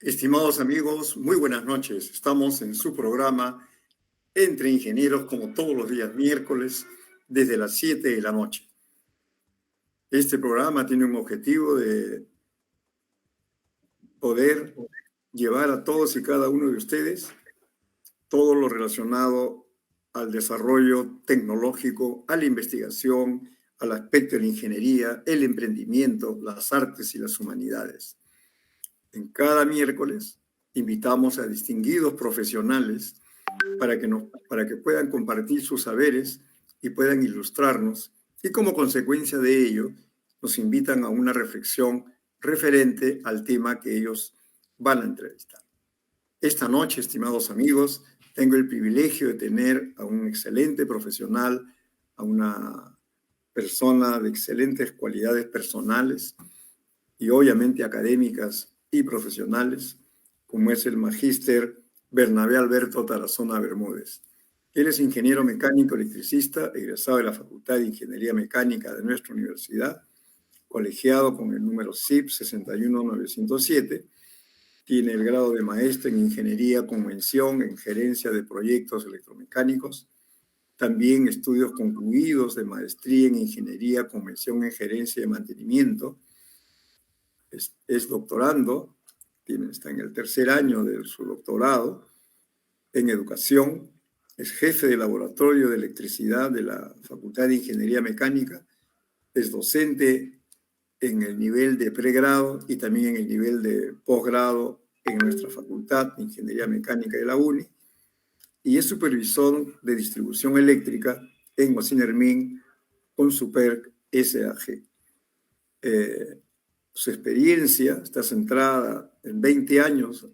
Estimados amigos, muy buenas noches. Estamos en su programa Entre Ingenieros, como todos los días miércoles, desde las 7 de la noche. Este programa tiene un objetivo de poder llevar a todos y cada uno de ustedes todo lo relacionado al desarrollo tecnológico, a la investigación, al aspecto de la ingeniería, el emprendimiento, las artes y las humanidades. En cada miércoles invitamos a distinguidos profesionales para que puedan compartir sus saberes y puedan ilustrarnos, y como consecuencia de ello nos invitan a una reflexión referente al tema que ellos van a entrevistar. Esta noche, estimados amigos, tengo el privilegio de tener a un excelente profesional, a una persona de excelentes cualidades personales y obviamente académicas y profesionales, como es el magíster Bernabé Alberto Tarazona Bermúdez. Él es ingeniero mecánico electricista, egresado de la Facultad de Ingeniería Mecánica de nuestra universidad, colegiado con el número CIP 61907, tiene el grado de maestro en Ingeniería con mención en Gerencia de Proyectos Electromecánicos, también estudios concluidos de maestría en Ingeniería con mención en Gerencia de Mantenimiento. Es doctorando, está en el tercer año de su doctorado en Educación, es jefe de laboratorio de electricidad de la Facultad de Ingeniería Mecánica, es docente en el nivel de pregrado y también en el nivel de posgrado en nuestra Facultad de Ingeniería Mecánica de la UNI, y es supervisor de distribución eléctrica en Mocinermin con Superc SAG. Su experiencia está centrada en 20 años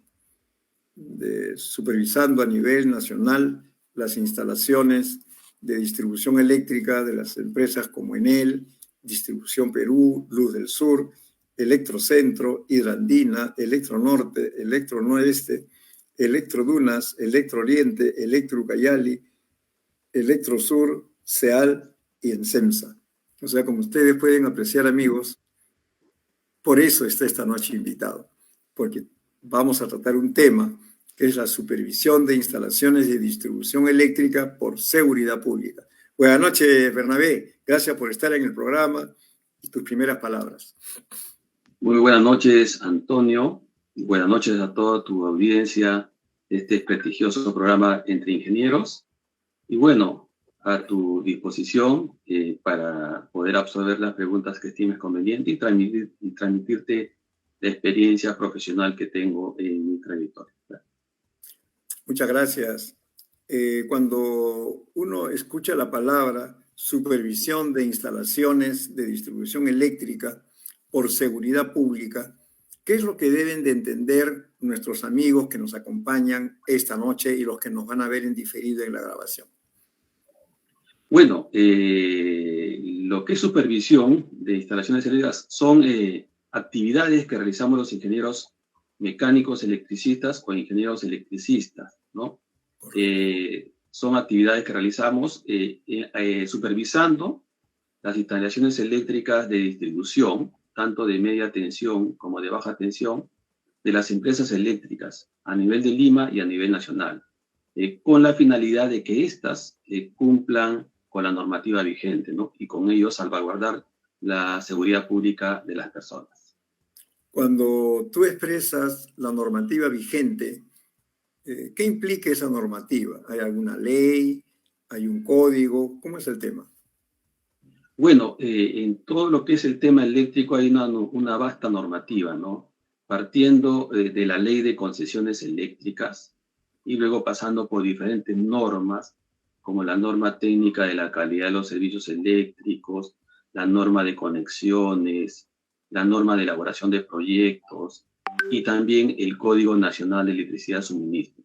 supervisando a nivel nacional las instalaciones de distribución eléctrica de las empresas como Enel, Distribución Perú, Luz del Sur, Electrocentro, Hidrandina, Electronorte, Electronoeste, Electrodunas, Electrooriente, Electroucayali, Electrosur, SEAL y Ensemsa. O sea, como ustedes pueden apreciar, amigos, por eso está esta noche invitado, porque vamos a tratar un tema que es la supervisión de instalaciones de distribución eléctrica por seguridad pública. Buenas noches, Bernabé. Gracias por estar en el programa y tus primeras palabras. Muy buenas noches, Antonio. Buenas noches a toda tu audiencia de este prestigioso programa Entre Ingenieros. Y bueno, a tu disposición para poder absorber las preguntas que estimes conveniente y transmitirte la experiencia profesional que tengo en mi trayectoria. Muchas gracias. Cuando uno escucha la palabra supervisión de instalaciones de distribución eléctrica por seguridad pública, ¿qué es lo que deben de entender nuestros amigos que nos acompañan esta noche y los que nos van a ver en diferido en la grabación? Bueno, lo que es supervisión de instalaciones eléctricas son actividades que realizamos los ingenieros mecánicos electricistas o ingenieros electricistas, ¿no? Son actividades que realizamos supervisando las instalaciones eléctricas de distribución, tanto de media tensión como de baja tensión, de las empresas eléctricas a nivel de Lima y a nivel nacional, con la finalidad de que éstas cumplan con la normativa vigente, ¿no? Y con ello salvaguardar la seguridad pública de las personas. Cuando tú expresas la normativa vigente, ¿qué implica esa normativa? ¿Hay alguna ley? ¿Hay un código? ¿Cómo es el tema? Bueno, en todo lo que es el tema eléctrico hay una vasta normativa, ¿no? Partiendo de la ley de concesiones eléctricas y luego pasando por diferentes normas, como la norma técnica de la calidad de los servicios eléctricos, la norma de conexiones, la norma de elaboración de proyectos y también el Código Nacional de Electricidad Suministro.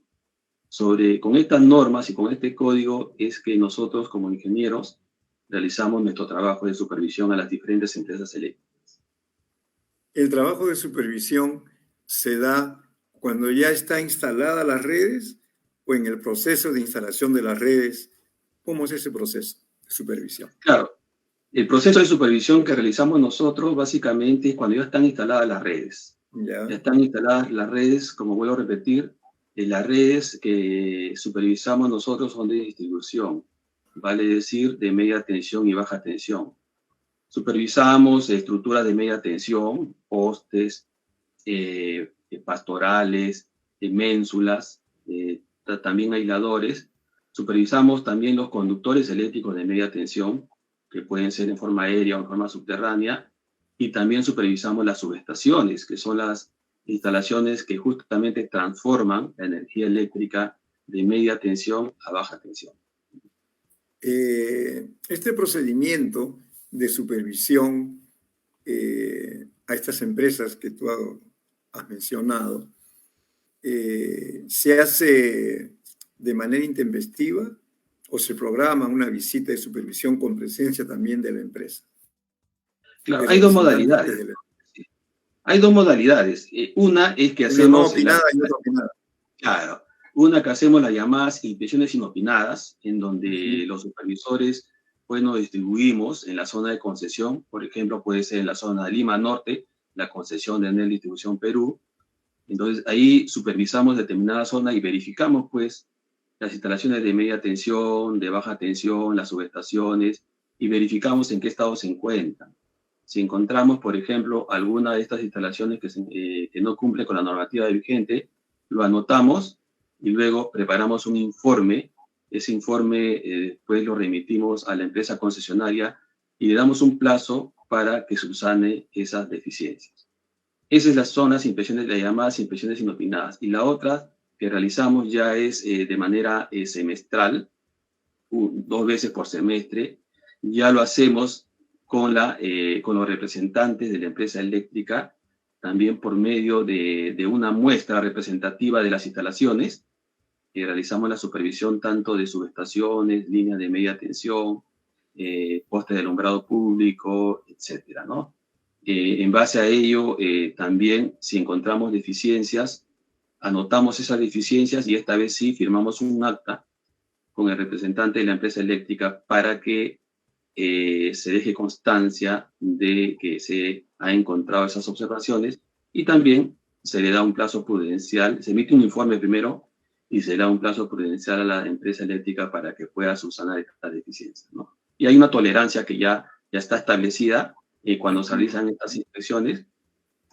Con estas normas y con este código es que nosotros como ingenieros realizamos nuestro trabajo de supervisión a las diferentes empresas eléctricas. ¿El trabajo de supervisión se da cuando ya está instalada las redes o en el proceso de instalación de las redes? ¿Cómo es ese proceso de supervisión? Claro, el proceso de supervisión que realizamos nosotros básicamente es cuando ya están instaladas las redes. Ya. Ya están instaladas las redes, como vuelvo a repetir, las redes que supervisamos nosotros son de distribución, vale decir, de media tensión y baja tensión. Supervisamos estructuras de media tensión, postes, pastorales, ménsulas, también aisladores. Supervisamos también los conductores eléctricos de media tensión, que pueden ser en forma aérea o en forma subterránea, y también supervisamos las subestaciones, que son las instalaciones que justamente transforman la energía eléctrica de media tensión a baja tensión. Este procedimiento de supervisión a estas empresas que tú has mencionado, ¿se hace de manera intempestiva o se programa una visita de supervisión con presencia también de la empresa, Claro, de hay dos representantes modalidades. de la... Hay dos modalidades. Una es que Una no hacemos opinada y otra opinada. claro, una que hacemos las llamadas inspecciones inopinadas, en donde Uh-huh. los supervisores, pues nos distribuimos en la zona de concesión, por ejemplo, puede ser en la zona de Lima Norte, la concesión de Enel Distribución Perú. Entonces, ahí supervisamos determinada zona y verificamos, pues, las instalaciones de media tensión, de baja tensión, las subestaciones, y verificamos en qué estado se encuentran. Si encontramos, por ejemplo, alguna de estas instalaciones que no cumple con la normativa vigente, lo anotamos y luego preparamos un informe. Ese informe después lo remitimos a la empresa concesionaria y le damos un plazo para que subsane esas deficiencias. Esas son las inspecciones, las llamadas inspecciones inopinadas. Y la otra que realizamos ya es de manera semestral, 2 veces por semestre. Ya lo hacemos con los representantes de la empresa eléctrica, también por medio de una muestra representativa de las instalaciones. Realizamos la supervisión tanto de subestaciones, líneas de media tensión, postes de alumbrado público, etcétera, ¿no? En base a ello, también si encontramos deficiencias, anotamos esas deficiencias y esta vez sí firmamos un acta con el representante de la empresa eléctrica para que se deje constancia de que se ha encontrado esas observaciones y también se le da un plazo prudencial, se emite un informe primero y se le da un plazo prudencial a la empresa eléctrica para que pueda subsanar estas deficiencias, ¿no? Y hay una tolerancia que ya está establecida cuando se realizan estas inspecciones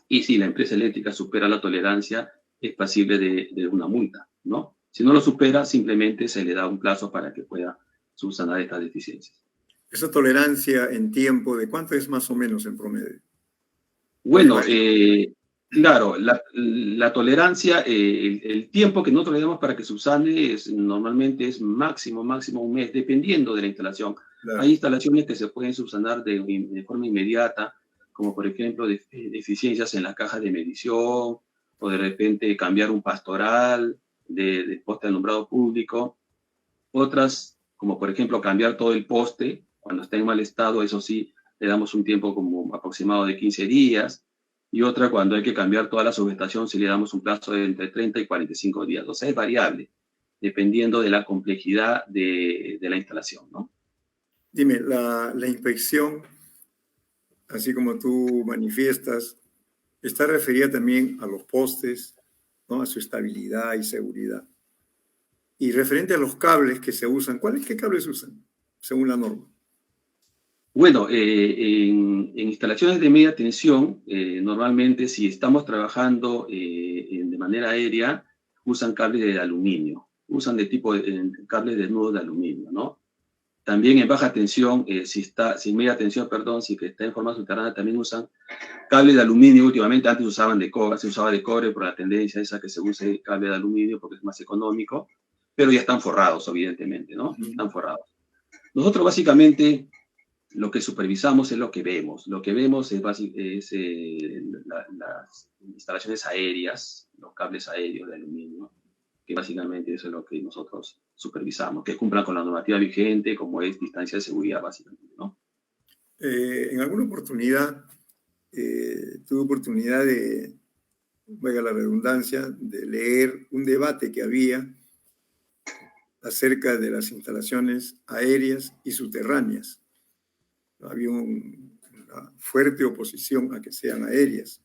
y si la empresa eléctrica supera la tolerancia es pasible de una multa, ¿no? Si no lo supera, simplemente se le da un plazo para que pueda subsanar estas deficiencias. Esa tolerancia en tiempo, ¿de cuánto es más o menos en promedio? ¿O es Bueno, variable? claro, la tolerancia, el tiempo que nosotros le damos para que subsane normalmente es máximo un mes, dependiendo de la instalación. Claro. Hay instalaciones que se pueden subsanar de forma inmediata, como por ejemplo deficiencias en la caja de medición, o de repente cambiar un pastoral de poste de alumbrado público. Otras, como por ejemplo cambiar todo el poste cuando está en mal estado, eso sí, le damos un tiempo como aproximado de 15 días. Y otra, cuando hay que cambiar toda la subestación, sí le damos un plazo de entre 30 y 45 días. O sea, es variable, dependiendo de la complejidad de la instalación, ¿no? Dime, la inspección, así como tú manifiestas, está referida también a los postes, ¿no? A su estabilidad y seguridad. Y referente a los cables que se usan, ¿qué cables usan según la norma? Bueno, en instalaciones de media tensión, normalmente si estamos trabajando de manera aérea, usan cables de aluminio, usan de tipo cables de nudo de aluminio, ¿no? También en baja tensión, si media tensión, perdón, si que está en forma subterránea, también usan cables de aluminio. Últimamente antes se usaba de cobre por la tendencia esa que se use cable de aluminio porque es más económico, pero ya están forrados, evidentemente, ¿no? Están forrados. Nosotros básicamente lo que supervisamos es lo que vemos. Lo que vemos es las instalaciones aéreas, los cables aéreos de aluminio, que básicamente eso es lo que nosotros supervisamos, que cumplan con la normativa vigente, como es distancia de seguridad, básicamente, ¿no? En alguna oportunidad tuve oportunidad de, valga la redundancia, de leer un debate que había acerca de las instalaciones aéreas y subterráneas. Había una fuerte oposición a que sean aéreas.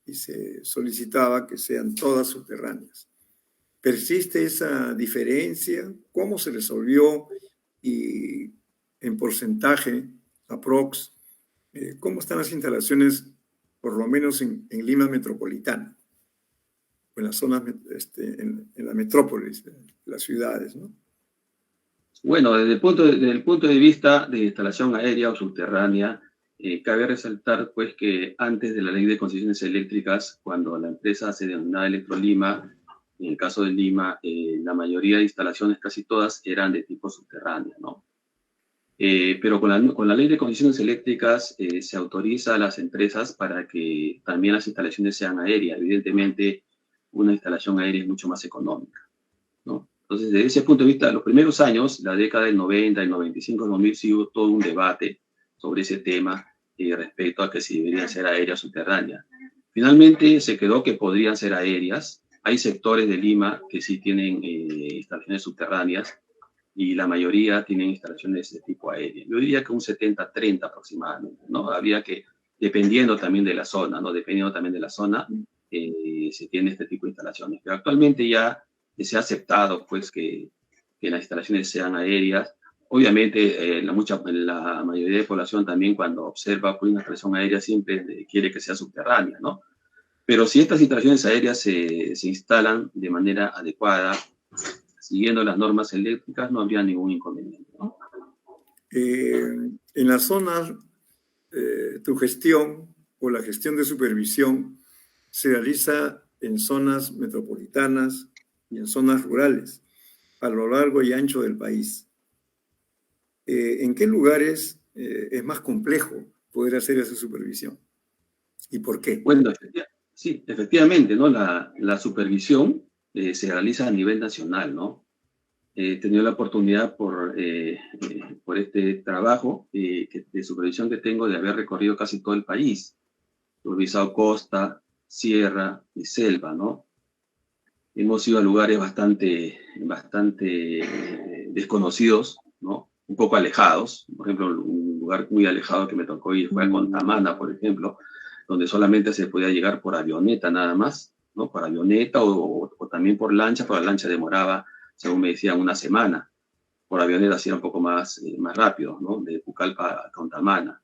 y se solicitaba que sean todas subterráneas. ¿Persiste esa diferencia? ¿Cómo se resolvió? Y en porcentaje, aprox, ¿cómo están las instalaciones, por lo menos en Lima metropolitana, o en las zonas, en la metrópolis, en las ciudades, ¿no? Bueno, desde el punto de vista de instalación aérea o subterránea, cabe resaltar pues que antes de la ley de concesiones eléctricas, cuando la empresa se denominaba Electrolima, en el caso de Lima, la mayoría de instalaciones, casi todas, eran de tipo subterráneo, ¿no? Pero con la ley de concesiones eléctricas se autoriza a las empresas para que también las instalaciones sean aéreas. Evidentemente, una instalación aérea es mucho más económica, ¿no? Entonces, desde ese punto de vista, los primeros años, la década del 90, el 95, el 2000, sí hubo todo un debate sobre ese tema respecto a que si deberían ser aéreas o subterráneas. Finalmente se quedó que podrían ser aéreas. Hay sectores de Lima que sí tienen instalaciones subterráneas y la mayoría tienen instalaciones de tipo aéreo. Yo diría que un 70-30 aproximadamente, ¿no? Habría que, dependiendo también de la zona, ¿no? Dependiendo también de la zona, se tiene este tipo de instalaciones. Pero actualmente ya se ha aceptado, pues, que las instalaciones sean aéreas. Obviamente, la mayoría de la población también cuando observa pues, una instalación aérea siempre quiere que sea subterránea, ¿no? Pero si estas instalaciones aéreas se instalan de manera adecuada, siguiendo las normas eléctricas, no habría ningún inconveniente, ¿no? En las zonas, tu gestión o la gestión de supervisión se realiza en zonas metropolitanas y en zonas rurales, a lo largo y ancho del país. ¿En qué lugares es más complejo poder hacer esa supervisión? ¿Y por qué? Bueno, sí, efectivamente, ¿no? La supervisión se realiza a nivel nacional, ¿no? He tenido la oportunidad por este trabajo de supervisión que tengo de haber recorrido casi todo el país. He supervisado costa, sierra y selva, ¿no? Hemos ido a lugares bastante desconocidos, ¿no? Un poco alejados. Por ejemplo, un lugar muy alejado que me tocó ir fue a Contamana, por ejemplo, donde solamente se podía llegar por avioneta nada más, ¿no? Por avioneta o también por lancha, pero la lancha demoraba, según me decían, una semana. Por avioneta sí era un poco más rápido, ¿no? De Pucallpa a Contamana.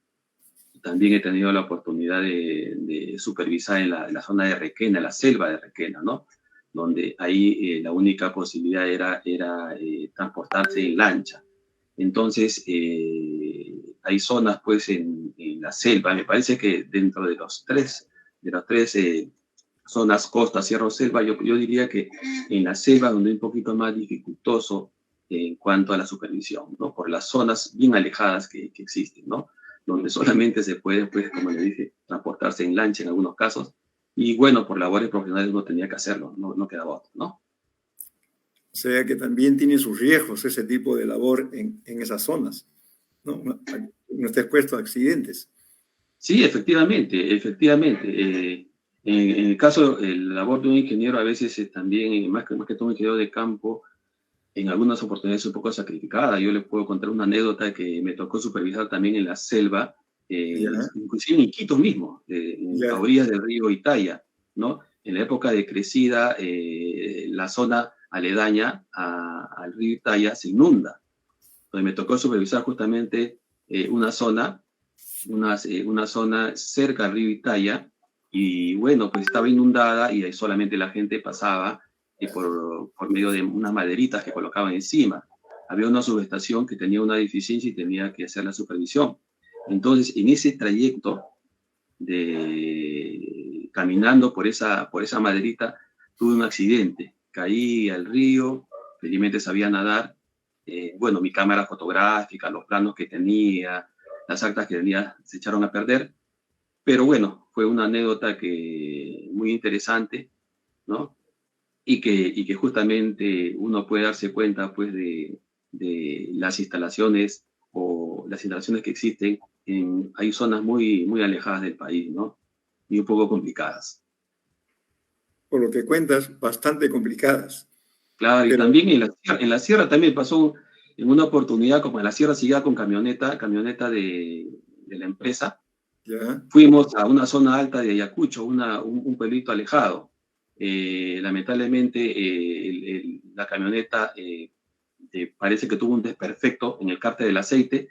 También he tenido la oportunidad de supervisar en la zona de Requena, la selva de Requena, ¿no? Donde ahí la única posibilidad era transportarse en lancha. Entonces, hay zonas, pues, en la selva. Me parece que dentro de las tres zonas, costa, sierra o selva, yo diría que en la selva donde es un poquito más dificultoso en cuanto a la supervisión, ¿no? Por las zonas bien alejadas que existen, ¿no? Donde solamente se puede, pues, como le dije, transportarse en lancha en algunos casos. Y bueno, por labores profesionales uno tenía que hacerlo, no quedaba otro, ¿no? O sea que también tiene sus riesgos ese tipo de labor en esas zonas, ¿no? No está expuesto a accidentes. Sí, efectivamente, efectivamente. En el caso, la labor de un ingeniero a veces también, más que todo un ingeniero de campo, en algunas oportunidades un poco sacrificada. Yo le puedo contar una anécdota que me tocó supervisar también en la selva, Ya, inclusive en Iquitos mismo, a ya. orillas del río Itaia, ¿no? En la época de crecida, la zona aledaña al río Itaia se inunda. Entonces me tocó supervisar justamente una zona cerca al río Itaia, y bueno, pues estaba inundada y ahí solamente la gente pasaba por medio de unas maderitas que colocaban encima. Había una subestación que tenía una deficiencia y tenía que hacer la supervisión. Entonces, en ese trayecto caminando por esa maderita, tuve un accidente. Caí al río, felizmente sabía nadar. Bueno, mi cámara fotográfica, los planos que tenía, las actas que tenía se echaron a perder, pero bueno, fue una anécdota muy interesante, ¿no? Y que justamente uno puede darse cuenta, pues, de las instalaciones o las instalaciones que existen hay zonas muy alejadas del país, ¿no? Y un poco complicadas. Por lo que cuentas, bastante complicadas. Claro, y Pero también en la sierra también pasó en una oportunidad, como en la sierra seguía con camioneta de la empresa. Ya. Fuimos a una zona alta de Ayacucho, un pueblito alejado. Lamentablemente, la camioneta parece que tuvo un desperfecto en el cárter del aceite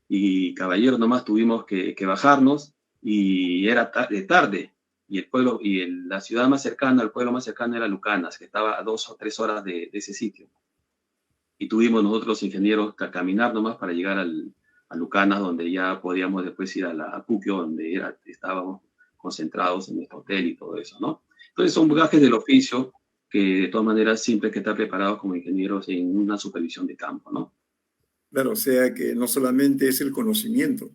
y, caballero, nomás tuvimos que bajarnos y era tarde. Y el pueblo la ciudad más cercana, el pueblo más cercano era Lucanas, que estaba a 2 o 3 horas de ese sitio. Y tuvimos nosotros los ingenieros que caminar nomás para llegar a Lucanas, donde ya podíamos después ir a Puquio, donde estábamos concentrados en nuestro hotel y todo eso, ¿no? Entonces son gajes del oficio que de todas maneras siempre hay que estar preparados como ingenieros en una supervisión de campo, ¿no? Claro, o sea que no solamente es el conocimiento,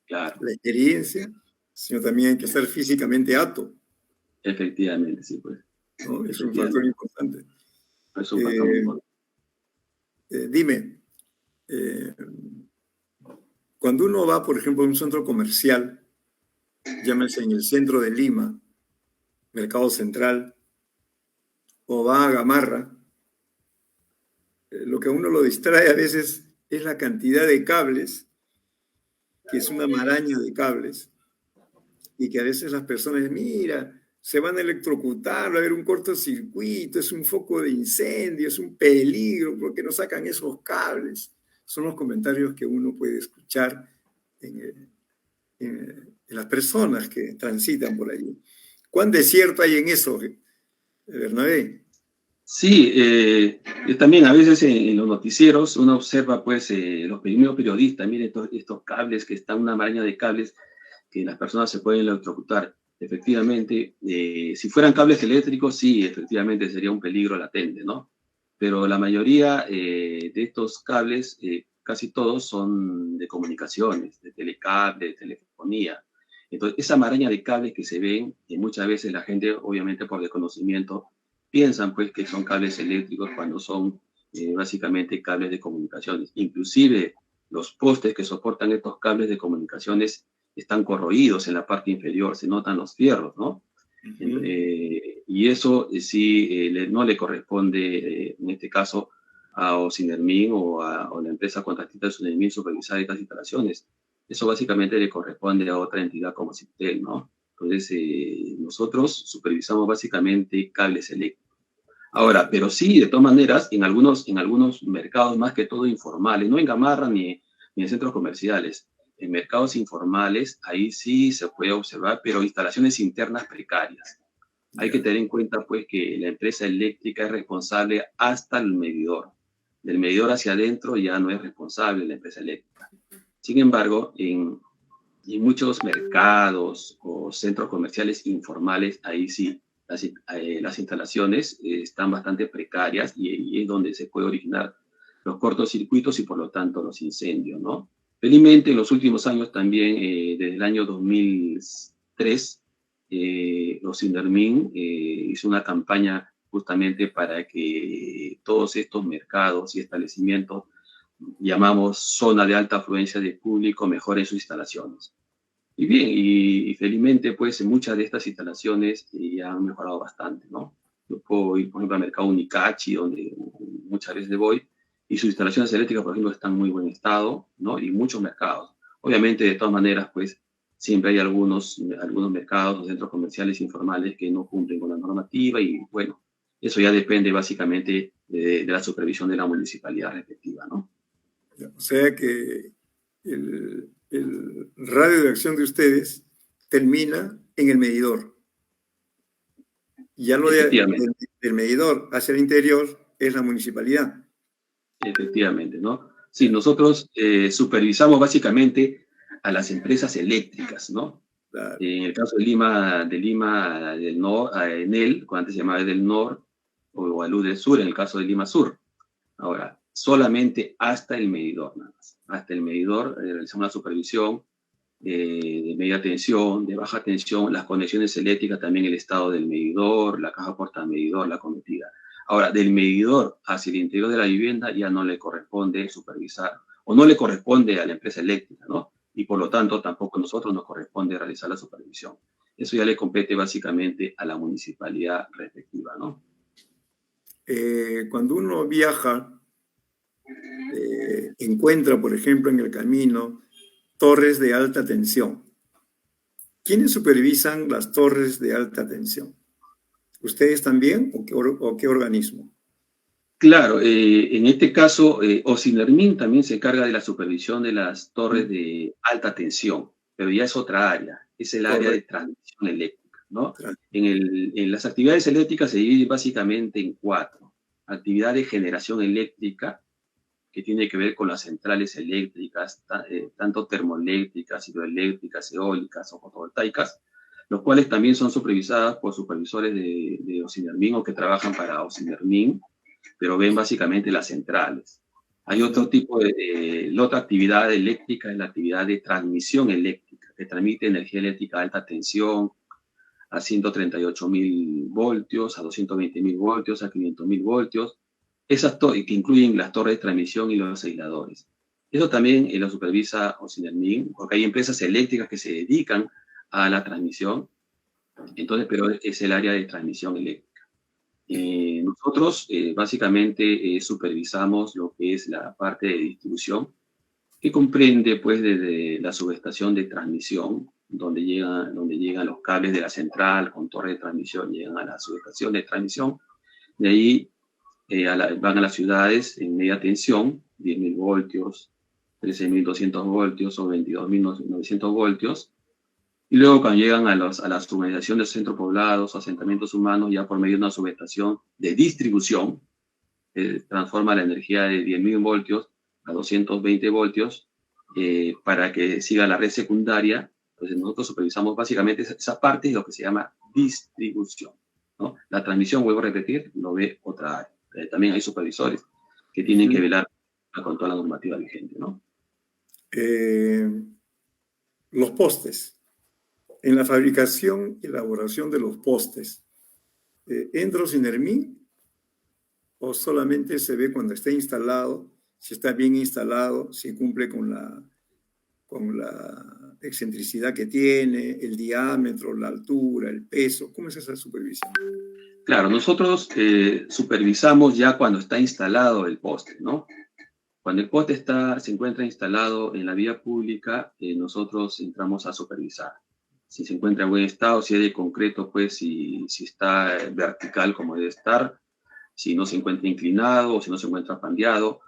Claro, la experiencia, sino también hay que estar físicamente apto, efectivamente, sí, pues, ¿no? Es un factor efectivamente. importante. Es un factor muy Eh, importante. Dime, eh, cuando uno va, por ejemplo, a un centro comercial, llámese en el centro de Lima, Mercado Central, o va a Gamarra, lo que a uno lo distrae a veces es la cantidad de cables, que es una maraña de cables, y que a veces las personas dicen, mira, se van a electrocutar, va a haber un cortocircuito, es un foco de incendio, es un peligro, ¿por qué no sacan esos cables? Son los comentarios que uno puede escuchar en las personas que transitan por allí. ¿Cuán desierto hay en eso, Bernabé? Sí, también a veces en los noticieros uno observa pues los primeros periodistas, miren estos cables que están, una maraña de cables que las personas se pueden electrocutar. Efectivamente, si fueran cables eléctricos, sí, efectivamente sería un peligro latente, ¿no? Pero la mayoría de estos cables, casi todos son de comunicaciones, de telecable, de telefonía. Entonces, esa maraña de cables que se ven, muchas veces la gente, obviamente por desconocimiento, piensan pues que son cables eléctricos cuando son básicamente cables de comunicaciones. Inclusive los postes que soportan estos cables de comunicaciones están corroídos en la parte inferior, se notan los fierros, ¿no? Y eso sí no le corresponde, en este caso, a Ocinermin o la empresa contratista de Ocinermin supervisar estas instalaciones. Eso básicamente le corresponde a otra entidad como Ciptel, ¿no? Entonces, nosotros supervisamos básicamente cables eléctricos. Ahora, pero sí, de todas maneras, en algunos mercados, más que todo informales, no en Gamarra ni en centros comerciales, en mercados informales, ahí sí se puede observar, pero instalaciones internas precarias. Hay que Ya. tener en cuenta, pues, que la empresa eléctrica es responsable hasta el medidor. Del medidor hacia adentro ya no es responsable la empresa eléctrica. Sin embargo, en muchos mercados o centros comerciales informales, ahí sí, las instalaciones están bastante precarias y es donde se puede originar los cortocircuitos y por lo tanto los incendios, ¿no? Felizmente en los últimos años también, desde el año 2003, los Indermin hizo una campaña justamente para que todos estos mercados y establecimientos llamamos zona de alta afluencia de público mejoren sus instalaciones. Y bien, y felizmente, pues, muchas de estas instalaciones ya han mejorado bastante, ¿no? Yo puedo ir, por ejemplo, al mercado Unicachi, donde muchas veces voy, y sus instalaciones eléctricas, por ejemplo, están en muy buen estado, ¿no? Y muchos mercados. Obviamente, de todas maneras, pues, siempre hay algunos mercados o centros comerciales informales que no cumplen con la normativa y, bueno, eso ya depende básicamente de la supervisión de la municipalidad respectiva, ¿no? O sea que el radio de acción de ustedes termina en el medidor. Y ya Efectivamente. del medidor hacia el interior es la municipalidad. Efectivamente, ¿no? Sí, Ya. nosotros supervisamos básicamente a las empresas eléctricas, ¿no? Claro. En el caso de Lima del Nor, Enel, cuando antes se llamaba del Nor, o Alud del Sur, en el caso de Lima Sur. Ahora, solamente hasta el medidor, nada más. Hasta el medidor realizamos una supervisión de media tensión, de baja tensión, las conexiones eléctricas, también el estado del medidor, la caja porta medidor, la conductividad. Ahora, del medidor hacia el interior de la vivienda ya no le corresponde supervisar o no le corresponde a la empresa eléctrica, ¿no? Y por lo tanto tampoco a nosotros nos corresponde realizar la supervisión. Eso ya le compete básicamente a la municipalidad respectiva, ¿no? Cuando uno viaja, encuentra, por ejemplo, en el camino torres de alta tensión. ¿Quiénes supervisan las torres de alta tensión? ¿Ustedes también o qué organismo? Claro, en este caso, Ocinermin también se encarga de la supervisión de las torres Mm, de alta tensión, pero ya es otra área, es el área de correcto. transmisión eléctrica, ¿no? En las actividades eléctricas se dividen básicamente en cuatro. Actividad de generación eléctrica, que tiene que ver con las centrales eléctricas, tanto termoeléctricas, hidroeléctricas, eólicas o fotovoltaicas, los cuales también son supervisadas por supervisores de Ocinermin o que trabajan para Ocinermin, pero ven básicamente las centrales. Hay otro Ujú. tipo la otra actividad eléctrica es la actividad de transmisión eléctrica, que transmite energía eléctrica a alta tensión, a 138.000 voltios, a 220.000 voltios, a 500.000 voltios, que incluyen las torres de transmisión y los aisladores. Eso también lo supervisa Ocinermin, porque hay empresas eléctricas que se dedican a la transmisión, entonces, pero es el área de transmisión eléctrica. Nosotros básicamente supervisamos lo que es la parte de distribución, que comprende pues desde la subestación de transmisión, donde llegan los cables de la central con torre de transmisión, llegan a la subestación de transmisión, de ahí van a las ciudades en media tensión, 10.000 voltios, 13.200 voltios o 22.900 voltios, y luego cuando llegan a la urbanización de centros poblados, asentamientos humanos, ya por medio de una subestación de distribución, transforma la energía de 10.000 voltios a 220 voltios para que siga la red secundaria. Entonces nosotros supervisamos básicamente esa parte de lo que se llama distribución, ¿no? La transmisión, vuelvo a repetir, lo ve otra área. También hay supervisores que tienen que Ujú. velar con toda la normativa vigente, ¿no? Eh, los postes. En la fabricación y elaboración de los postes, ¿entra Ocinermin o solamente se ve cuando está instalado, si está bien instalado, si cumple con la excentricidad que tiene, el diámetro, la altura, el peso? ¿Cómo es esa supervisión? Claro, nosotros supervisamos ya cuando está instalado el poste, ¿no? Cuando el poste se encuentra instalado en la vía pública, nosotros entramos a supervisar. Si se encuentra en buen estado, si es de concreto, pues si está vertical como debe estar, si no se encuentra inclinado o si no se encuentra pandeado.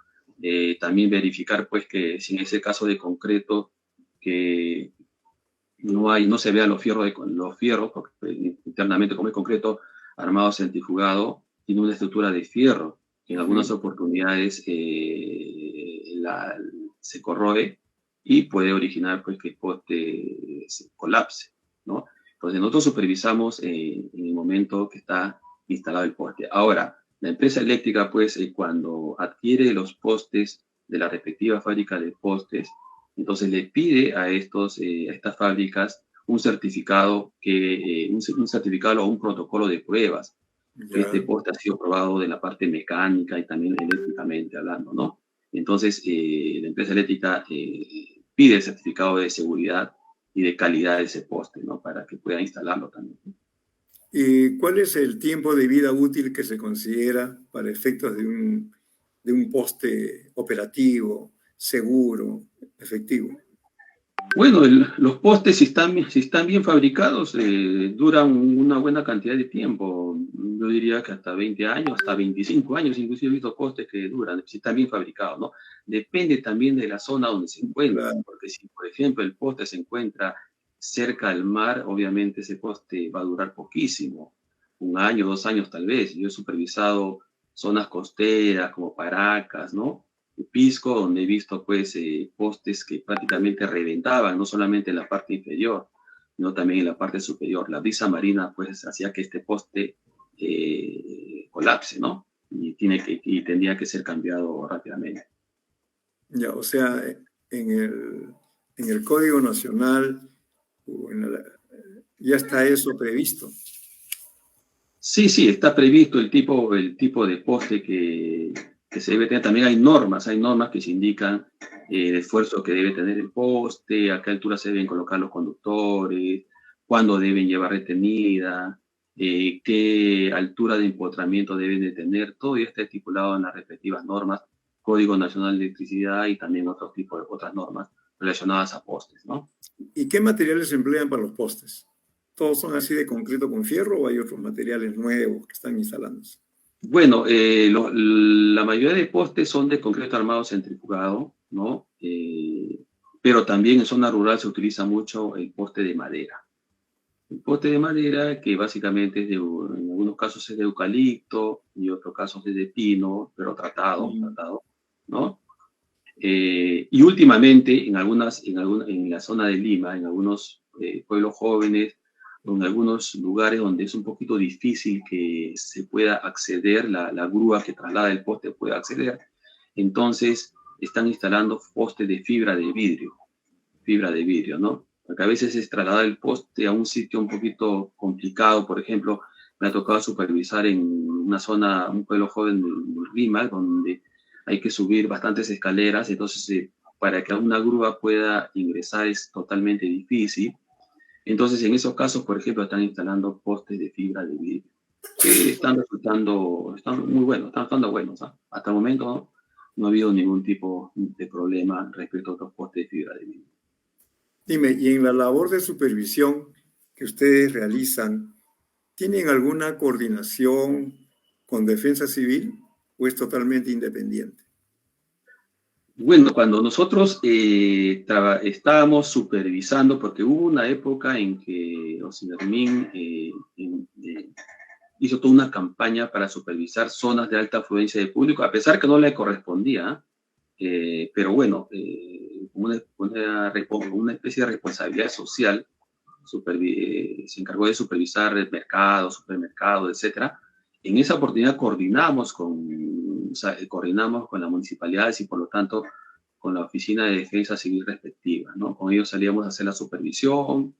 También verificar pues que si en ese caso de concreto que no se vean los fierros, porque internamente como es concreto armado centrifugado, tiene una estructura de fierro que en algunas Ujú. oportunidades se corroe y puede originar pues que el poste se colapse, ¿no? Entonces nosotros supervisamos en el momento que está instalado el poste. Ahora, la empresa eléctrica pues cuando adquiere los postes de la respectiva fábrica de postes, entonces le pide a estas fábricas un certificado un certificado o un protocolo de pruebas, que este Ya. poste ha sido probado de la parte mecánica y también eléctricamente hablando, ¿no? Entonces, la empresa eléctrica pide el certificado de seguridad y de calidad de ese poste, ¿no? Para que pueda instalarlo también. ¿Y cuál es el tiempo de vida útil que se considera para efectos de un poste operativo, seguro, efectivo? Bueno, los postes, si están bien fabricados, duran una buena cantidad de tiempo. Yo diría que hasta 20 años, hasta 25 años, inclusive he visto postes que duran, si están bien fabricados, ¿no? Depende también de la zona donde se encuentran, Claro. porque si, por ejemplo, el poste se encuentra cerca al mar, obviamente ese poste va a durar poquísimo, 1 año, 2 años tal vez. Yo he supervisado zonas costeras como Paracas, ¿no? Pisco, donde he visto pues postes que prácticamente reventaban, no solamente en la parte inferior, sino también en la parte superior. La brisa marina pues hacía que este poste colapse, ¿no? Y tendría que ser cambiado rápidamente. Ya, o sea, en el Código Nacional o ya está eso previsto. Sí, sí, está previsto el tipo de poste que se debe tener. También hay normas que se indican el esfuerzo que debe tener el poste, a qué altura se deben colocar los conductores, cuándo deben llevar retenida, qué altura de empotramiento deben de tener. Todo ya está estipulado en las respectivas normas, Código Nacional de Electricidad y también otros tipos de otras normas relacionadas a postes, ¿no? ¿Y qué materiales se emplean para los postes? ¿Todos son así de concreto con fierro o hay otros materiales nuevos que están instalándose? Bueno, la mayoría de postes son de concreto armado centrifugado, ¿no? Pero también en zona rural se utiliza mucho el poste de madera. El poste de madera que básicamente es en algunos casos es de eucalipto y otros casos es de pino, pero tratado, ¿no? Y últimamente en la zona de Lima, en algunos pueblos jóvenes, o en algunos lugares donde es un poquito difícil que se pueda acceder, la grúa que traslada el poste pueda acceder, entonces están instalando postes de fibra de vidrio, ¿no? Porque a veces es trasladar el poste a un sitio un poquito complicado. Por ejemplo, me ha tocado supervisar en una zona, un pueblo joven de Lima, donde hay que subir bastantes escaleras, entonces para que una grúa pueda ingresar es totalmente difícil. Entonces, en esos casos, por ejemplo, están instalando postes de fibra de vidrio, que están muy buenos, están estando buenos, ¿ah? Hasta el momento no ha habido ningún tipo de problema respecto a otros postes de fibra de vidrio. Dime, y en la labor de supervisión que ustedes realizan, ¿tienen alguna coordinación con Defensa Civil o es totalmente independiente? Bueno, cuando nosotros estábamos supervisando, porque hubo una época en que Osimermin hizo toda una campaña para supervisar zonas de alta afluencia de público, a pesar que no le correspondía, pero bueno, una especie de responsabilidad social, se encargó de supervisar mercados, supermercados, etcétera. En esa oportunidad coordinamos con las municipalidades y por lo tanto con la Oficina de Defensa Civil respectiva, ¿no? Con ellos salíamos a hacer la supervisión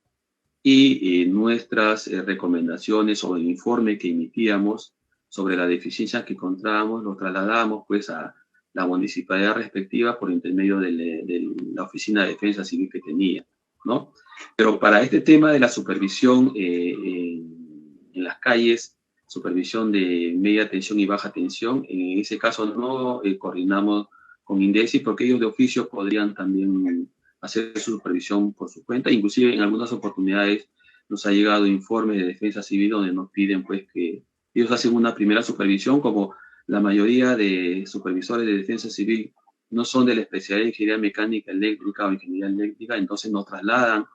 y nuestras recomendaciones o el informe que emitíamos sobre la deficiencia que encontrábamos lo trasladamos pues a la municipalidad respectiva por intermedio de la Oficina de Defensa Civil que tenía, ¿no? Pero para este tema de la supervisión en las calles, supervisión de media tensión y baja tensión, en ese caso no coordinamos con INDECI porque ellos de oficio podrían también hacer su supervisión por su cuenta. Inclusive en algunas oportunidades nos ha llegado informes de Defensa Civil donde nos piden pues que ellos hacen una primera supervisión, como la mayoría de supervisores de Defensa Civil no son de la especialidad de ingeniería mecánica eléctrica o ingeniería eléctrica, entonces nos trasladan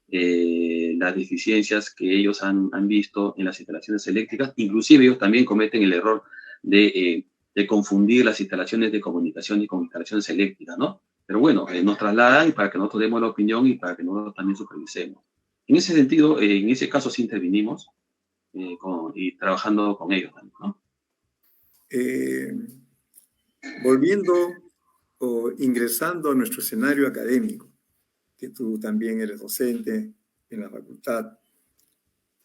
las deficiencias que ellos han visto en las instalaciones eléctricas. Inclusive ellos también cometen el error de confundir las instalaciones de comunicación y con instalaciones eléctricas, ¿no? Pero bueno, nos trasladan para que nosotros demos la opinión y para que nosotros también supervisemos. En ese sentido, en ese caso sí intervinimos y trabajando con ellos también, ¿no? Volviendo o ingresando a nuestro escenario académico, que tú también eres docente en la facultad,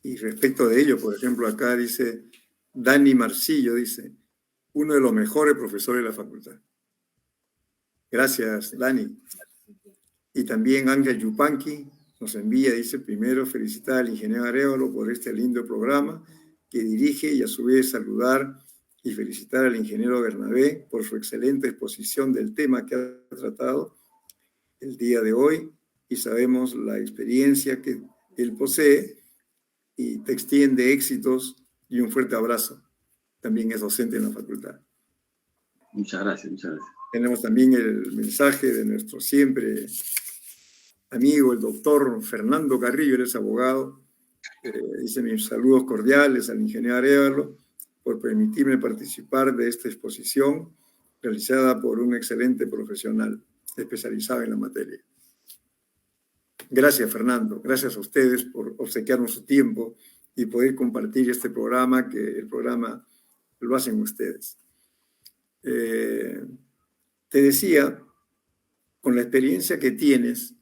y respecto de ello, por ejemplo, acá dice Dani Marcillo, dice, uno de los mejores profesores de la facultad. Gracias, Dani. Y también Ángel Yupanqui nos envía, dice, primero felicitar al ingeniero Arévalo por este lindo programa que dirige y a su vez saludar y felicitar al ingeniero Bernabé por su excelente exposición del tema que ha tratado el día de hoy y sabemos la experiencia que él posee y te extiende éxitos y un fuerte abrazo. También es docente en la facultad. Muchas gracias, muchas gracias. Tenemos también el mensaje de nuestro siempre amigo, el doctor Fernando Carrillo, él es abogado. Dice mis saludos cordiales al ingeniero Arévalo por permitirme participar de esta exposición realizada por un excelente profesional especializado en la materia. Gracias, Fernando. Gracias a ustedes por obsequiarnos su tiempo y poder compartir este programa, que el programa lo hacen ustedes. Te decía, con la experiencia que tienes,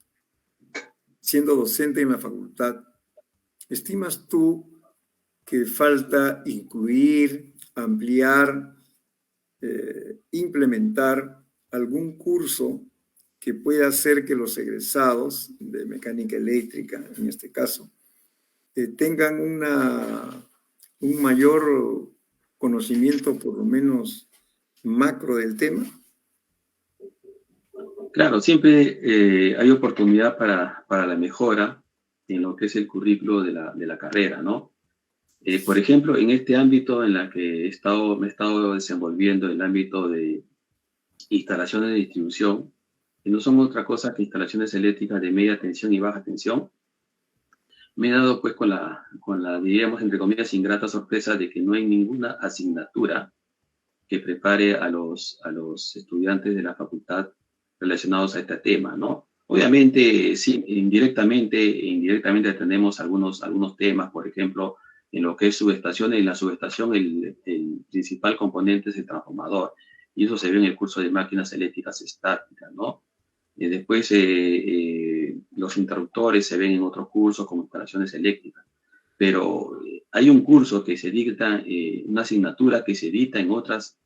siendo docente en la facultad, ¿estimas tú que falta incluir, ampliar, implementar algún curso que pueda hacer que los egresados de mecánica eléctrica, en este caso, tengan un mayor conocimiento, por lo menos macro, del tema? Claro, siempre hay oportunidad para la mejora en lo que es el currículo de la carrera, ¿no? Por ejemplo, en este ámbito en la que me he estado desenvolviendo, el ámbito de instalaciones de distribución, que no son otra cosa que instalaciones eléctricas de media tensión y baja tensión, me he dado pues diríamos, entre comillas, ingrata sorpresa de que no hay ninguna asignatura que prepare a los estudiantes de la facultad relacionados a este tema, ¿no? Obviamente, sí, indirectamente tenemos algunos temas, por ejemplo, en lo que es subestaciones. En la subestación el principal componente es el transformador, y eso se ve en el curso de máquinas eléctricas estáticas, ¿no? Después, los interruptores se ven en otros cursos como instalaciones eléctricas, pero hay un curso que se dicta, una asignatura que se dicta en otras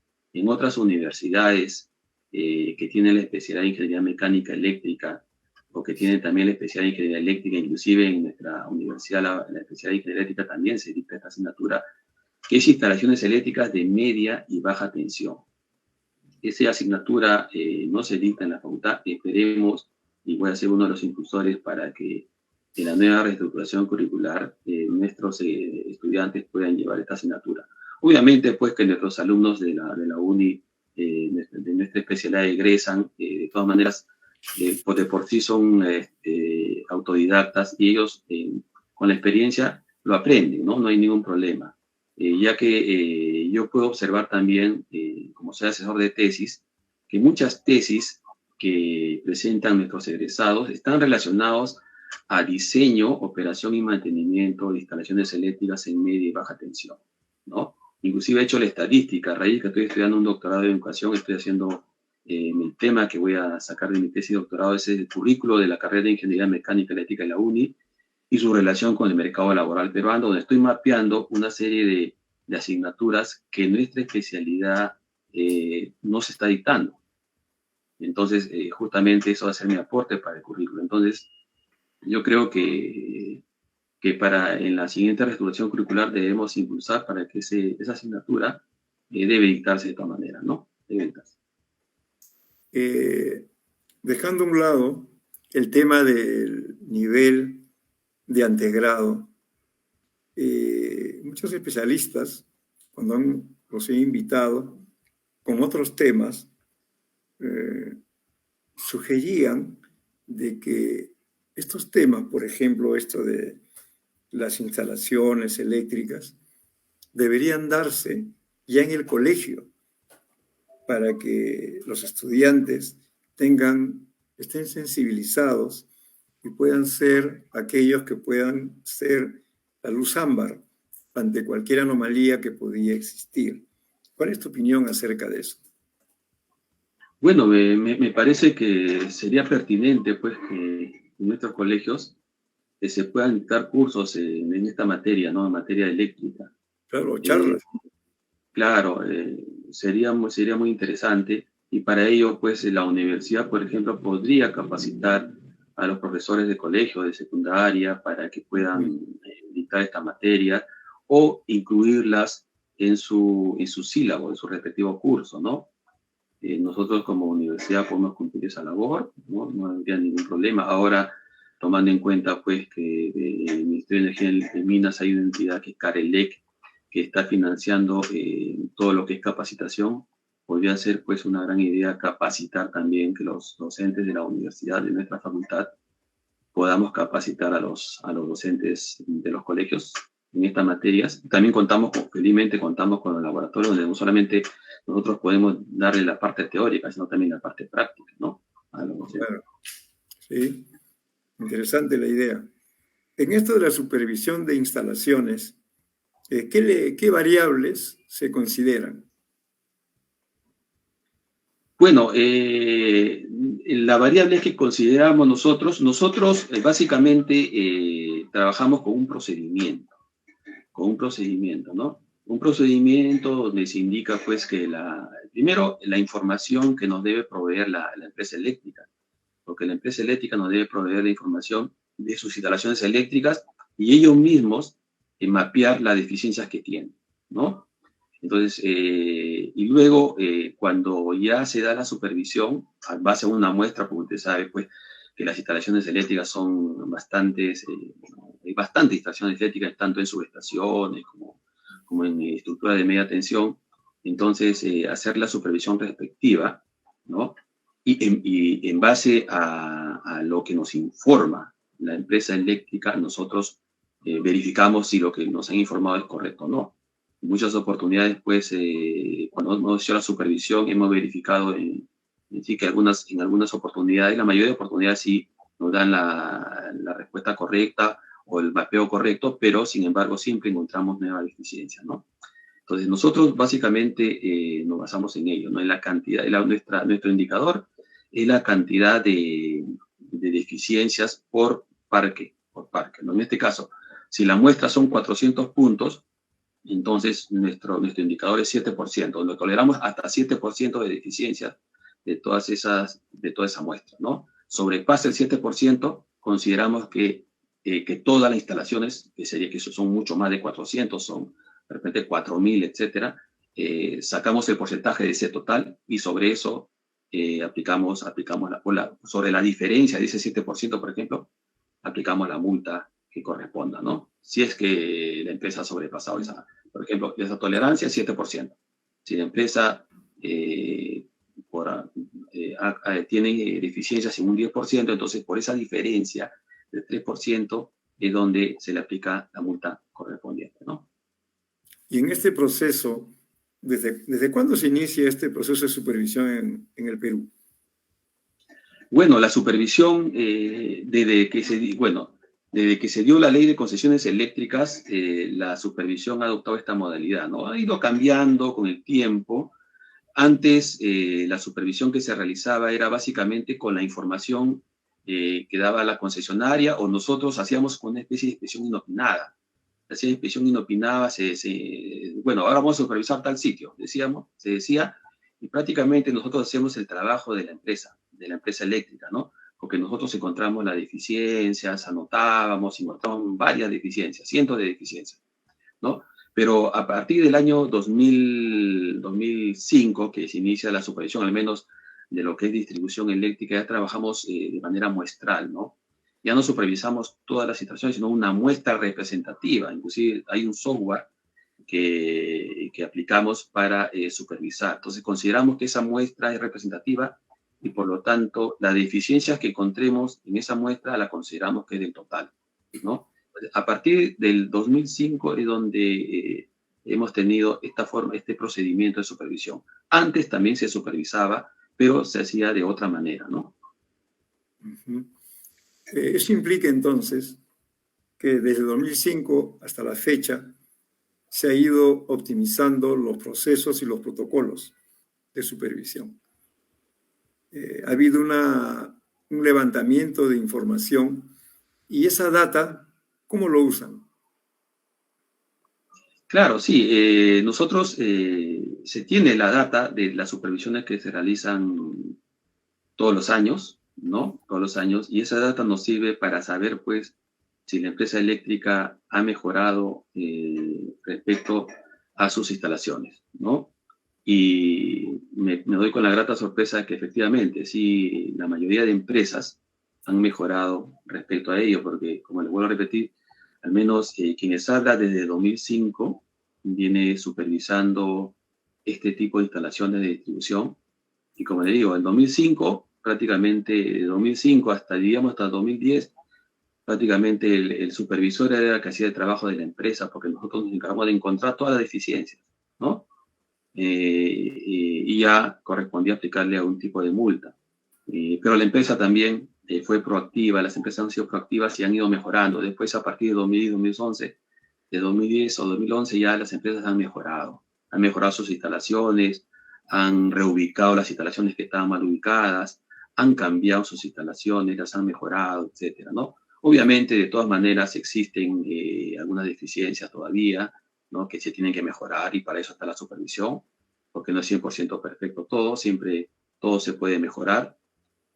universidades que tienen la especialidad de ingeniería mecánica eléctrica, o que tienen también la especialidad de ingeniería eléctrica. Inclusive en nuestra universidad la especialidad de ingeniería eléctrica también se dicta esta asignatura, que es instalaciones eléctricas de media y baja tensión. Esa asignatura no se dicta en la facultad. Esperemos, y voy a ser uno de los impulsores para que en la nueva reestructuración curricular nuestros estudiantes puedan llevar esta asignatura. Obviamente, pues, que nuestros alumnos de la UNI, de nuestra especialidad, egresan, de todas maneras, de por sí son autodidactas, y ellos con la experiencia lo aprenden, ¿no? No hay ningún problema. Ya que yo puedo observar también, como soy asesor de tesis, que muchas tesis que presentan nuestros egresados están relacionados a diseño, operación y mantenimiento de instalaciones eléctricas en media y baja tensión, ¿no? Inclusive he hecho la estadística. A raíz que estoy estudiando un doctorado en educación, estoy haciendo el tema que voy a sacar de mi tesis de doctorado, es el currículo de la carrera de Ingeniería Mecánica Eléctrica en la UNI y su relación con el mercado laboral peruano, donde estoy mapeando una serie de asignaturas que nuestra especialidad no se está dictando. Entonces, justamente eso va a ser mi aporte para el currículo. Entonces, yo creo que en la siguiente reestructuración curricular debemos impulsar para que esa asignatura debe dictarse de esta manera, ¿no? Debe dictarse. Dejando a un lado el tema del nivel de antegrado, muchos especialistas, cuando los he invitado con otros temas, sugerían de que estos temas, por ejemplo, esto de las instalaciones eléctricas, deberían darse ya en el colegio para que los estudiantes estén sensibilizados y puedan ser aquellos que puedan ser la luz ámbar ante cualquier anomalía que podía existir. ¿Cuál es tu opinión acerca de eso? Bueno, me parece que sería pertinente, pues, que en nuestros colegios se puedan dictar cursos en esta materia, ¿no? En materia eléctrica. Claro, charlas. Claro, sería muy interesante, y para ello, pues, la universidad, por ejemplo, podría capacitar a los profesores de colegio, de secundaria, para que puedan dictar esta materia, o incluirlas en su sílabo, en su respectivo curso, ¿no? Nosotros como universidad podemos cumplir esa labor, ¿no? No habría ningún problema. Ahora, tomando en cuenta, pues, que en el Ministerio de Energía y Minas hay una entidad que es Carelec, que está financiando todo lo que es capacitación, podría ser, pues, una gran idea capacitar también, que los docentes de la universidad, de nuestra facultad, podamos capacitar a los docentes de los colegios en estas materias. También felizmente contamos con el laboratorio, donde no solamente nosotros podemos darle la parte teórica, sino también la parte práctica, ¿no? Claro. Sí, interesante la idea. En esto de la supervisión de instalaciones, ¿qué variables se consideran? Bueno, la variable que consideramos nosotros básicamente trabajamos con un procedimiento, ¿no? Un procedimiento donde se indica, pues, que primero, la información que nos debe proveer la empresa eléctrica, porque la empresa eléctrica nos debe proveer la información de sus instalaciones eléctricas, y ellos mismos mapear las deficiencias que tienen, ¿no? Entonces, y luego, cuando ya se da la supervisión, a base a una muestra, porque usted sabe, pues, que las instalaciones eléctricas son bastantes, hay bastantes instalaciones eléctricas, tanto en subestaciones como en estructura de media tensión. Entonces, hacer la supervisión respectiva, ¿no? Y en base a lo que nos informa la empresa eléctrica, nosotros verificamos si lo que nos han informado es correcto o no. En muchas oportunidades, pues, cuando hemos hecho la supervisión, hemos verificado en sí que en algunas oportunidades, la mayoría de oportunidades sí nos dan la respuesta correcta o el mapeo correcto, pero sin embargo siempre encontramos nuevas deficiencias, ¿no? Entonces nosotros básicamente nos basamos en ello, ¿no? En la cantidad, nuestro indicador es la cantidad de deficiencias por parque, ¿no? En este caso, si la muestra son 400 puntos, entonces nuestro indicador es 7%, donde toleramos hasta 7% de deficiencias de toda esa muestra, ¿no? Sobrepasa el 7%, consideramos que todas las instalaciones, que son mucho más de 400, son de repente 4.000, etcétera, sacamos el porcentaje de ese total y sobre eso aplicamos sobre la diferencia de ese 7%, por ejemplo, aplicamos la multa que corresponda, ¿no? Si es que la empresa ha sobrepasado esa, por ejemplo, esa tolerancia es 7%. Si la empresa tiene deficiencias en un 10%, entonces por esa diferencia del 3% es donde se le aplica la multa correspondiente, ¿no? Y en este proceso, ¿desde cuándo se inicia este proceso de supervisión en el Perú? Bueno, la supervisión, desde que se dio la ley de concesiones eléctricas, la supervisión ha adoptado esta modalidad, ¿no? Ha ido cambiando con el tiempo. Antes, la supervisión que se realizaba era básicamente con la información que daba la concesionaria, o nosotros hacíamos con una especie de inspección inopinada. Hacía inspección inopinada, bueno, ahora vamos a supervisar tal sitio, se decía, y prácticamente nosotros hacemos el trabajo de la empresa eléctrica, ¿no? Porque nosotros encontramos las deficiencias, anotábamos, encontramos varias deficiencias, cientos de deficiencias, ¿no? Pero a partir del año 2005, que se inicia la supervisión, al menos de lo que es distribución eléctrica, ya trabajamos de manera muestral, ¿no? Ya no supervisamos todas las situaciones, sino una muestra representativa. Inclusive hay un software que aplicamos para supervisar. Entonces consideramos que esa muestra es representativa y por lo tanto las deficiencias que encontremos en esa muestra la consideramos que es del total, ¿no? A partir del 2005 es donde hemos tenido este procedimiento de supervisión. Antes también se supervisaba, pero se hacía de otra manera, ¿no? Eso implica entonces que desde 2005 hasta la fecha se ha ido optimizando los procesos y los protocolos de supervisión. Ha habido un levantamiento de información y esa data, ¿cómo lo usan? Claro, sí. Nosotros se tiene la data de las supervisiones que se realizan todos los años, ¿no? Todos los años. Y esa data nos sirve para saber, pues, si la empresa eléctrica ha mejorado respecto a sus instalaciones, ¿no? Y me doy con la grata sorpresa de que efectivamente, sí, la mayoría de empresas han mejorado respecto a ello, porque, como les vuelvo a repetir, al menos quienes habla desde 2005 viene supervisando este tipo de instalaciones de distribución. Y como le digo, en 2005, prácticamente de 2005 hasta, digamos, hasta 2010, prácticamente el supervisor era el que hacía el trabajo de la empresa, porque nosotros nos encargamos de encontrar todas las deficiencias, ¿no? Y ya correspondía aplicarle algún tipo de multa. Pero la empresa también fue proactiva, las empresas han sido proactivas y han ido mejorando. Después, a partir de 2010, 2011, de 2010 o 2011, ya las empresas han mejorado sus instalaciones, han reubicado las instalaciones que estaban mal ubicadas, han cambiado sus instalaciones, las han mejorado, etcétera, ¿no? Obviamente, de todas maneras, existen algunas deficiencias todavía, ¿no? Que se tienen que mejorar y para eso está la supervisión, porque no es 100% perfecto todo, siempre todo se puede mejorar.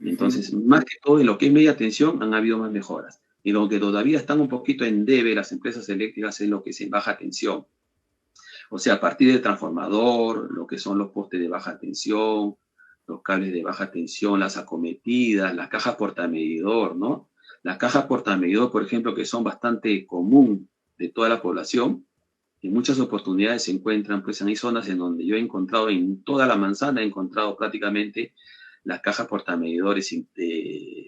Entonces, más que todo, en lo que es media tensión han habido más mejoras. Y lo que todavía están un poquito en debe las empresas eléctricas es lo que es en baja tensión. O sea, a partir del transformador, lo que son los postes de baja tensión, los cables de baja tensión, las acometidas, las cajas portamedidor, ¿no? Las cajas portamedidor, por ejemplo, que son bastante común de toda la población, en muchas oportunidades se encuentran, pues hay zonas en donde yo he encontrado, en toda la manzana he encontrado prácticamente las cajas portamedidores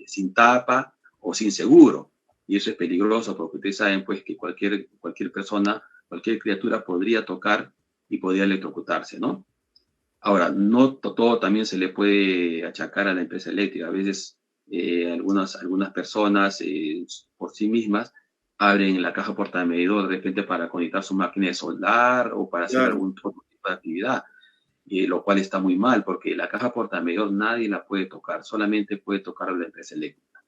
sin tapa o sin seguro. Y eso es peligroso porque ustedes saben pues que cualquier persona, cualquier criatura podría tocar y podría electrocutarse, ¿no? Ahora, no todo también se le puede achacar a la empresa eléctrica. A veces algunas personas por sí mismas abren la caja portamedidor de repente para conectar su máquina de soldar o para hacer Claro, algún otro tipo de actividad, lo cual está muy mal porque la caja portamedidor nadie la puede tocar, solamente puede tocar la empresa eléctrica.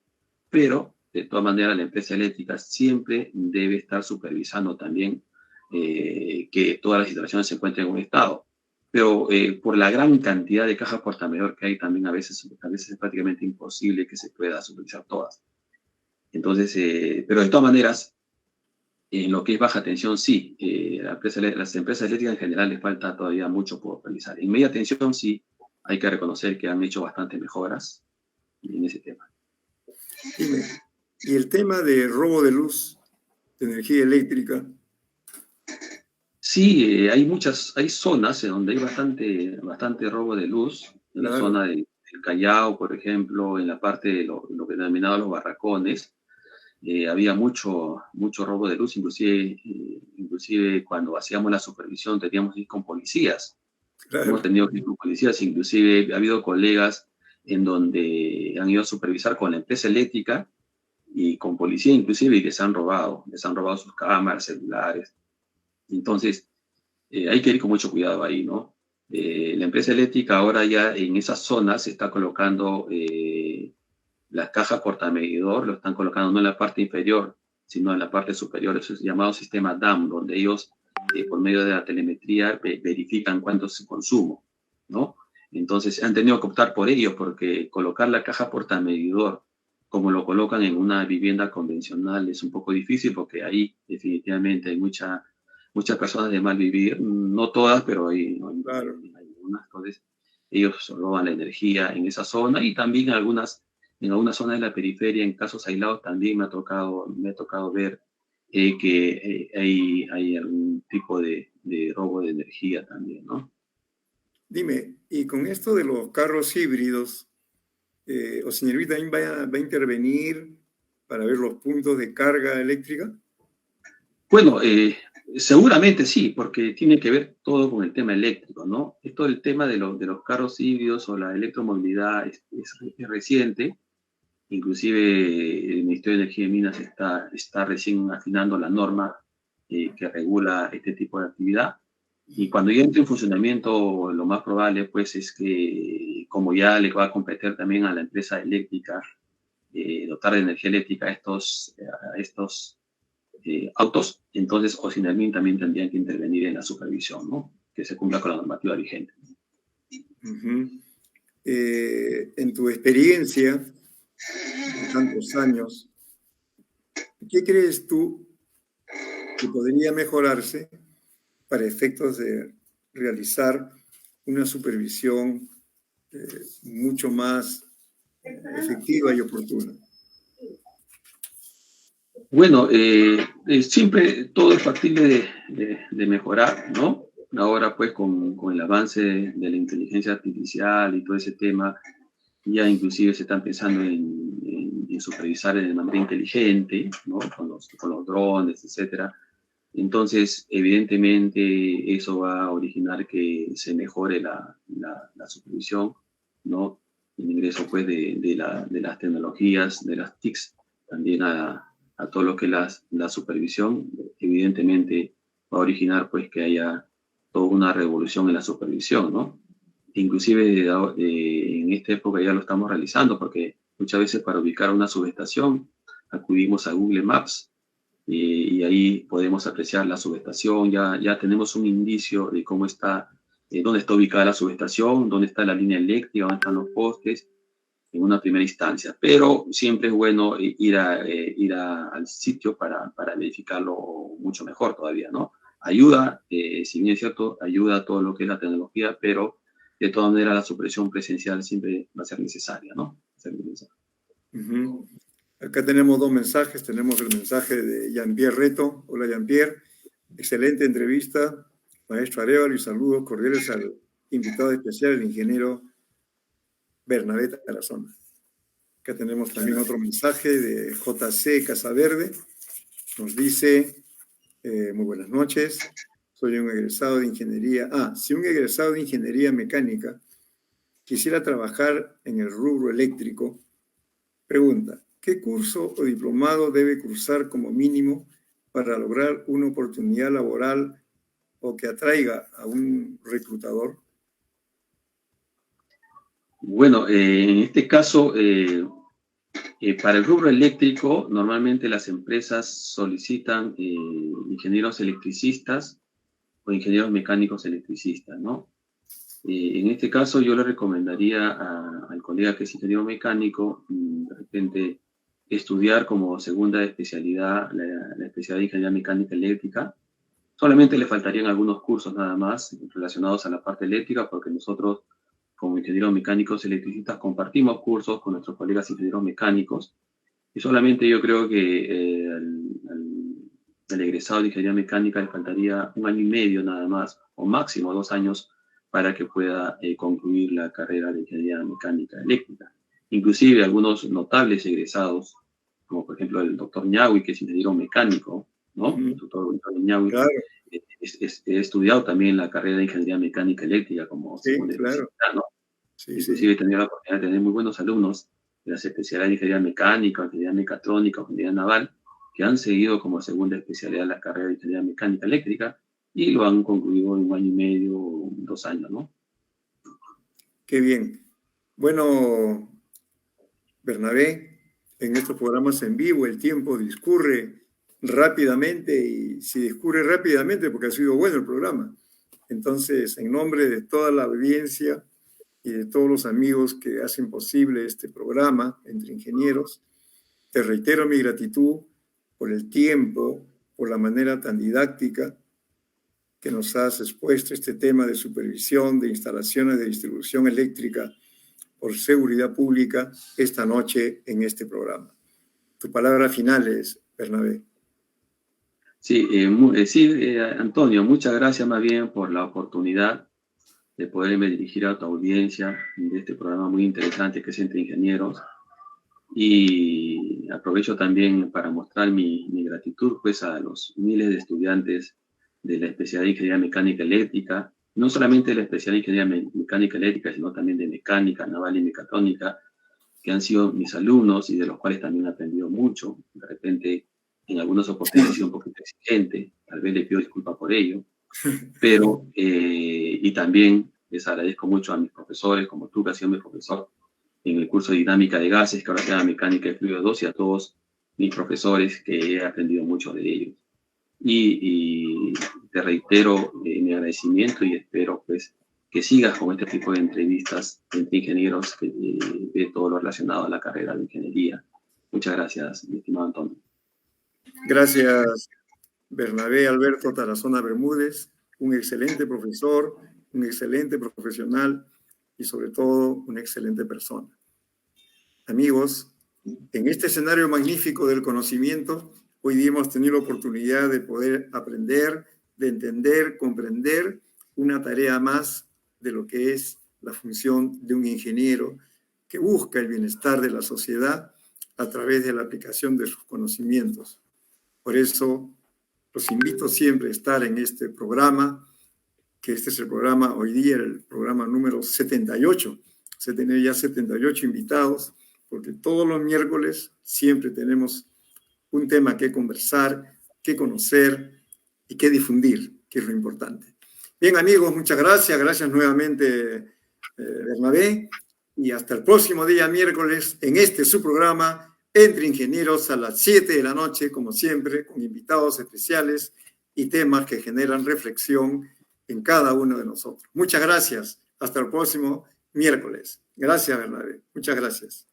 Pero, de todas maneras, la empresa eléctrica siempre debe estar supervisando también que todas las instalaciones se encuentren en un estado. Pero por la gran cantidad de cajas portamedidor que hay, también a veces es prácticamente imposible que se pueda supervisar todas. Entonces, pero de todas maneras, en lo que es baja tensión, sí, las empresas eléctricas en general les falta todavía mucho por realizar. En media tensión, sí, hay que reconocer que han hecho bastantes mejoras en ese tema. dime, y el tema de robo de luz, de energía eléctrica, Sí, hay zonas en donde hay bastante robo de luz. En la claro, zona del Callao, por ejemplo, en la parte de lo que denominaban los barracones, había mucho robo de luz, inclusive cuando hacíamos la supervisión teníamos que ir con policías. Hemos claro, tenido que ir con policías, inclusive ha habido colegas en donde han ido a supervisar con la empresa eléctrica y con policía inclusive y les han robado sus cámaras, celulares. Entonces, hay que ir con mucho cuidado ahí, ¿no? La empresa eléctrica ahora ya en esas zonas está colocando las cajas portamedidor, lo están colocando no en la parte inferior, sino en la parte superior. Eso es llamado sistema DAM, donde ellos, por medio de la telemetría, verifican cuánto es su consumo, ¿no? Entonces, han tenido que optar por ello, porque colocar la caja portamedidor como lo colocan en una vivienda convencional es un poco difícil, porque ahí definitivamente hay muchas personas de mal vivir, no todas, pero claro. hay algunas. Entonces, ellos roban la energía en esa zona y también en algunas zonas de la periferia, en casos aislados, también me ha tocado ver que hay algún tipo de robo de energía también, ¿no? Dime, y con esto de los carros híbridos, ¿o señorita también va a intervenir para ver los puntos de carga eléctrica? Bueno, seguramente sí, porque tiene que ver todo con el tema eléctrico, ¿no? Esto del tema de los carros híbridos o la electromovilidad es reciente. Inclusive el Ministerio de Energía y Minas está recién afinando la norma que regula este tipo de actividad. Y cuando ya entre en funcionamiento, lo más probable pues es que, como ya le va a competir también a la empresa eléctrica, dotar de energía eléctrica a estos autos, entonces Osinelmin también tendrían que intervenir en la supervisión, ¿no? Que se cumpla con la normativa vigente. Ujú. En tu experiencia de tantos años, ¿qué crees tú que podría mejorarse para efectos de realizar una supervisión mucho más efectiva y oportuna? Bueno, siempre todo es factible de mejorar, ¿no? Ahora pues con el avance de la inteligencia artificial y todo ese tema, ya inclusive se están pensando en supervisar de manera inteligente, ¿no? Con los drones, etcétera. Entonces, evidentemente, eso va a originar que se mejore la supervisión, ¿no? El ingreso, pues, de las tecnologías, de las TICs, también a todo lo que es la supervisión, evidentemente va a originar, pues, que haya toda una revolución en la supervisión, ¿no? Inclusive en esta época ya lo estamos realizando, porque muchas veces para ubicar una subestación acudimos a Google Maps y ahí podemos apreciar la subestación, ya tenemos un indicio de cómo está, dónde está ubicada la subestación, dónde está la línea eléctrica, dónde están los postes, en una primera instancia. Pero siempre es bueno ir al sitio para verificarlo mucho mejor todavía, ¿no? ayuda, si bien es cierto, ayuda a todo lo que es la tecnología, pero de todas maneras la supervisión presencial siempre va a ser necesaria, ¿no? Va a ser necesaria. Ujú. Acá tenemos dos mensajes. Tenemos el mensaje de Jean-Pierre Reto. Hola, Jean-Pierre. Excelente entrevista, maestro Arévalo, y saludos cordiales al invitado especial, el ingeniero Bernabé Tarazona. Acá tenemos también otro mensaje de JC Casaverde. Nos dice, muy buenas noches, soy un egresado de ingeniería. Si un egresado de ingeniería mecánica quisiera trabajar en el rubro eléctrico, pregunta, ¿qué curso o diplomado debe cursar como mínimo para lograr una oportunidad laboral o que atraiga a un reclutador? Bueno, en este caso, para el rubro eléctrico, normalmente las empresas solicitan ingenieros electricistas o ingenieros mecánicos electricistas, ¿no? En este caso, yo le recomendaría al colega que es ingeniero mecánico, de repente, estudiar como segunda especialidad la especialidad de ingeniería mecánica eléctrica. Solamente le faltarían algunos cursos nada más relacionados a la parte eléctrica, porque nosotros, como ingenieros mecánicos electricistas, compartimos cursos con nuestros colegas ingenieros mecánicos. Y solamente yo creo que al egresado de ingeniería mecánica le faltaría 1 año y medio nada más, o máximo 2 años, para que pueda concluir la carrera de ingeniería mecánica eléctrica. Inclusive algunos notables egresados, como por ejemplo el doctor Ñahui, que es ingeniero mecánico, ¿no? El doctor Ñahui, Claro, he estudiado también la carrera de ingeniería mecánica eléctrica como sí, segunda claro. especialidad, ¿no? Sí, Inclusive sí. he tenido la oportunidad de tener muy buenos alumnos de las especialidades de ingeniería mecánica, ingeniería mecatrónica, ingeniería naval, que han seguido como segunda especialidad la carrera de ingeniería mecánica eléctrica y lo han concluido en 1 año y medio, 2 años, ¿no? Qué bien. Bueno, Bernabé, en estos programas en vivo el tiempo discurre rápidamente, y si discurre rápidamente porque ha sido bueno el programa. Entonces, en nombre de toda la audiencia y de todos los amigos que hacen posible este programa entre ingenieros, te reitero mi gratitud por el tiempo, por la manera tan didáctica que nos has expuesto este tema de supervisión de instalaciones de distribución eléctrica por seguridad pública esta noche en este programa. Tu palabra final es, Bernabé. Sí, Antonio, muchas gracias más bien por la oportunidad de poderme dirigir a tu audiencia de este programa muy interesante que es Entre Ingenieros. Y aprovecho también para mostrar mi gratitud pues, a los miles de estudiantes de la especialidad de Ingeniería Mecánica Eléctrica, no solamente de la especialidad de Ingeniería Mecánica Eléctrica, sino también de Mecánica, Naval y Mecatrónica, que han sido mis alumnos y de los cuales también he aprendido mucho. De repente, en algunas oportunidades he sido un poquito exigente, tal vez le pido disculpas por ello, pero, y también les agradezco mucho a mis profesores, como tú que has sido mi profesor en el curso de dinámica de gases, que ahora se llama mecánica de fluidos 2, y a todos mis profesores que he aprendido mucho de ellos. Y te reitero mi agradecimiento y espero pues que sigas con este tipo de entrevistas entre ingenieros de todo lo relacionado a la carrera de ingeniería. Muchas gracias, mi estimado Antonio. Gracias, Bernabé Alberto Tarazona Bermúdez, un excelente profesor, un excelente profesional y sobre todo una excelente persona. Amigos, en este escenario magnífico del conocimiento, hoy día hemos tenido la oportunidad de poder aprender, de entender, comprender una tarea más de lo que es la función de un ingeniero que busca el bienestar de la sociedad a través de la aplicación de sus conocimientos. Por eso, los invito siempre a estar en este programa, que este es el programa, hoy día el programa número 78. Se tiene ya 78 invitados, porque todos los miércoles siempre tenemos un tema que conversar, que conocer y que difundir, que es lo importante. Bien, amigos, muchas gracias. Gracias nuevamente, Bernabé. Y hasta el próximo día, miércoles, en este su programa, Entre Ingenieros, a las 7 de la noche, como siempre, con invitados especiales y temas que generan reflexión en cada uno de nosotros. Muchas gracias. Hasta el próximo miércoles. Gracias, Bernabé. Muchas gracias.